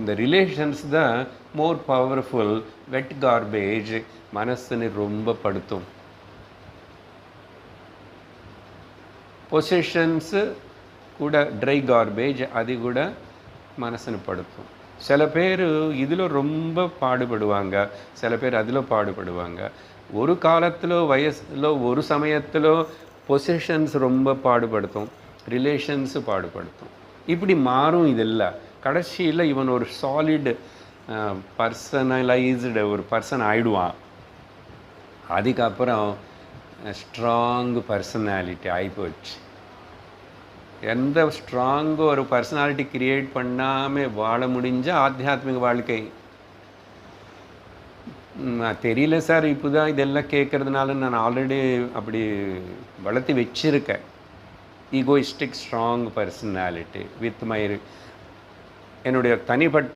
இந்த ரிலேஷன்ஸ் தான் more powerful. வெட் garbage மனசுని ரொம்ப படுத்தும். பொசிஷன்ஸ் கூட ட்ரை கார்பேஜ் அது கூட மனசுని படுத்தும். சில பேர் இதில் ரொம்ப பாடுபடுவாங்க, சில பேர் அதில் பாடுபடுவாங்க. ஒரு காலத்தில் வயசில் ஒரு சமயத்தில் பொசிஷன்ஸ் ரொம்ப பாடுபடுத்தும், ரிலேஷன்ஸு பாடுபடுத்தும். இப்படி மாறும். இதெல்லாம் கடைசியில் இவன் ஒரு சாலிட் பர்சனலைஸ்டு ஒரு பர்சன் ஆயிடுவான். அதுக்கப்புறம் ஸ்ட்ராங் பர்சனாலிட்டி ஆகிப்போச்சு. எந்த ஸ்ட்ராங்கு ஒரு பர்சனாலிட்டி கிரியேட் பண்ணாமல் வாழ முடிஞ்ச ஆத்தியாத்மிக வாழ்க்கை. தெரியல சார், இப்போ தான் இதெல்லாம் கேட்குறதுனால நான் ஆல்ரெடி அப்படி வளர்த்து வச்சிருக்கேன். Egoistic strong personality with my என்னுடைய தனிப்பட்ட